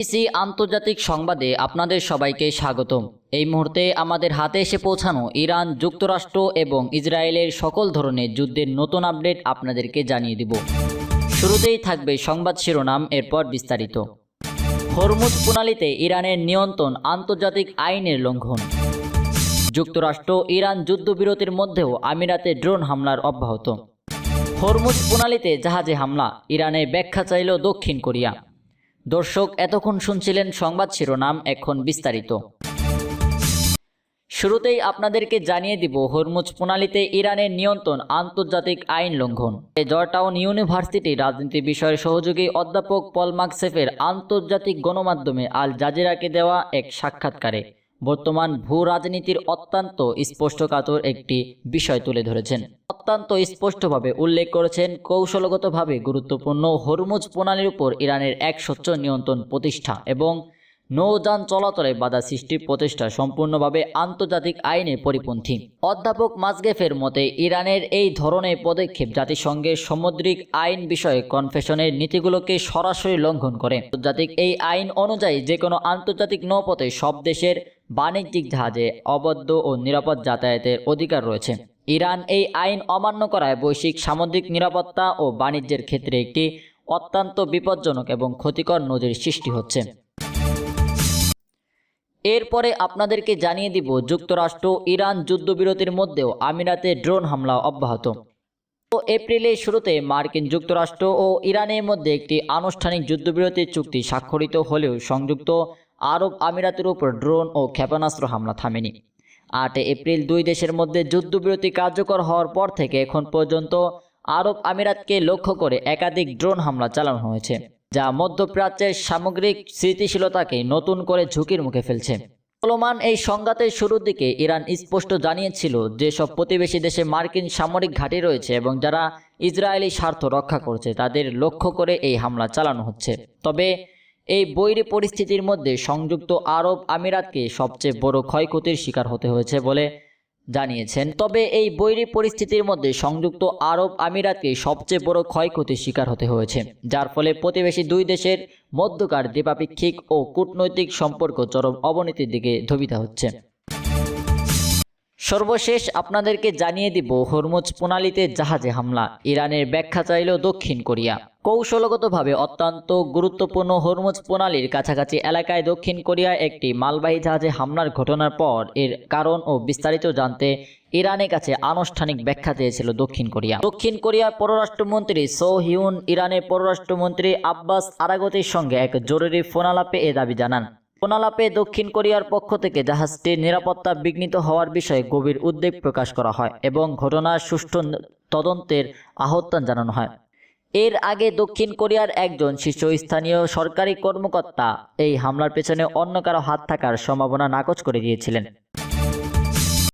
BBC আন্তর্জাতিক সংবাদে আপনাদের সবাইকে স্বাগতম। এই মুহূর্তে আমাদের হাতে এসে পৌঁছানো ইরান, যুক্তরাষ্ট্র এবং ইসরায়েলের সকল ধরনের যুদ্ধের নতুন আপডেট আপনাদেরকে জানিয়ে দিব। শুরুতেই থাকবে সংবাদ শিরোনাম, এরপর বিস্তারিত। হরমুজ প্রণালীতে ইরানের নিয়ন্ত্রণ, আন্তর্জাতিক আইনের লঙ্ঘন। যুক্তরাষ্ট্র ইরান যুদ্ধবিরতির মধ্যেও আমিরাতে ড্রোন হামলার অব্যাহত। হরমুজ প্রণালীতে জাহাজে হামলা, ইরানের ব্যাখ্যা চাইল দক্ষিণ কোরিয়া। দর্শক, এতক্ষণ শুনছিলেন সংবাদ শিরোনাম, এখন বিস্তারিত। শুরুতেই আপনাদেরকে জানিয়ে দিব হরমুজ প্রণালীতে ইরানের নিয়ন্ত্রণ, আন্তর্জাতিক আইন লঙ্ঘন। জর্জটাউন ইউনিভার্সিটি রাজনীতি বিষয়ের সহযোগী অধ্যাপক পল মাকসেফের আন্তর্জাতিক গণমাধ্যমে আল জাজিরাকে দেওয়া এক সাক্ষাৎকারে বর্তমান ভূ রাজনীতির অত্যন্ত স্পষ্টকাতর একটি বিষয় তুলে ধরেছেন। অত্যন্ত স্পষ্টভাবে উল্লেখ করেছেন, কৌশলগতভাবে গুরুত্বপূর্ণ হরমুজ প্রণালীর উপর ইরানের এক স্বচ্ছ নিয়ন্ত্রণ প্রতিষ্ঠা এবং নৌযান চলাচলে বাধা সৃষ্টির প্রচেষ্টা সম্পূর্ণভাবে আন্তর্জাতিক আইনের পরিপন্থী। অধ্যাপক মাসগেফের মতে, ইরানের এই ধরনের পদক্ষেপ জাতিসংঘের সামুদ্রিক আইন বিষয়ে কনভেনশনের নীতিগুলোকে সরাসরি লঙ্ঘন করে। আন্তর্জাতিক এই আইন অনুযায়ী যে কোনো আন্তর্জাতিক নৌপথে সব দেশের বাণিজ্যিক জাহাজে অবাধ ও নিরাপদ যাতায়াতের অধিকার রয়েছে। ইরান এই আইন অমান্য করায় বৈশ্বিক সামুদ্রিক নিরাপত্তা ও বাণিজ্যের ক্ষেত্রে একটি অত্যন্ত বিপজ্জনক এবং ক্ষতিকর নজির সৃষ্টি হচ্ছে। এরপরে আপনাদেরকে জানিয়ে দিব, যুক্তরাষ্ট্র ইরান যুদ্ধবিরতির মধ্যেও আমিরাতে ড্রোন হামলা অব্যাহত। এপ্রিলের শুরুতে মার্কিন যুক্তরাষ্ট্র ও ইরানের মধ্যে একটি আনুষ্ঠানিক যুদ্ধবিরতির চুক্তি স্বাক্ষরিত হলেও সংযুক্ত আরব আমিরাতের উপর ড্রোন ও ক্ষেপণাস্ত্র হামলা থামেনি। 8 এপ্রিল দুই দেশের মধ্যে যুদ্ধবিরতি কার্যকর হওয়ার পর থেকে এখন পর্যন্ত আরব আমিরাতকে লক্ষ্য করে একাধিক ড্রোন হামলা চালানো হয়েছে, যা মধ্যপ্রাচ্যের সামগ্রিক স্থিতিশীলতাকে নতুন করে ঝুঁকির মুখে ফেলছে। চলমান এই সংঘাতের শুরুর দিকে ইরান স্পষ্ট জানিয়েছিল যে সব প্রতিবেশী দেশে মার্কিন সামরিক ঘাঁটি রয়েছে এবং যারা ইসরায়েলি স্বার্থ রক্ষা করছে তাদের লক্ষ্য করে এই হামলা চালানো হচ্ছে। তবে এই বৈরী পরিস্থিতির মধ্যে সংযুক্ত আরব আমিরাতকে সবচেয়ে বড় ক্ষয়ক্ষতির শিকার হতে হয়েছে বলে জানিয়েছেন। সংযুক্ত আরব আমিরাতকে সবচেয়ে বড় ক্ষয়ক্ষতির শিকার হতে হয়েছে, যার ফলে প্রতিবেশী দুই দেশের মধ্যকার দ্বিপাক্ষিক ও কূটনৈতিক সম্পর্ক চরম অবনতির দিকে ধাবিত হচ্ছে। সর্বশেষ আপনাদেরকে জানিয়ে দিব, হরমুজ প্রণালীতে জাহাজে হামলা, ইরানের ব্যাখ্যা চাইল দক্ষিণ কোরিয়া। কৌশলগতভাবে অত্যন্ত গুরুত্বপূর্ণ হরমুজ প্রণালীর কাছাকাছি এলাকায় দক্ষিণ কোরিয়া একটি মালবাহী জাহাজে হামলার ঘটনার পর এর কারণ ও বিস্তারিত জানতে ইরানের কাছে আনুষ্ঠানিক ব্যাখ্যা চেয়েছিল দক্ষিণ কোরিয়া। দক্ষিণ কোরিয়ার পররাষ্ট্রমন্ত্রী সো হিউন ইরানের পররাষ্ট্রমন্ত্রী আব্বাস আরাগচির সঙ্গে এক জরুরি ফোনালাপে এ দাবি জানান। ফোনালাপে দক্ষিণ কোরিয়ার পক্ষ থেকে জাহাজটির নিরাপত্তা বিঘ্নিত হওয়ার বিষয়ে গভীর উদ্বেগ প্রকাশ করা হয় এবং ঘটনার সুষ্ঠু তদন্তের আহ্বান জানানো হয়। এর আগে দক্ষিণ কোরিয়ার একজন শীর্ষস্থানীয় সরকারি কর্মকর্তা এই হামলার পেছনে অন্য কারো হাত থাকার সম্ভাবনা নাকচ করে দিয়েছিলেন।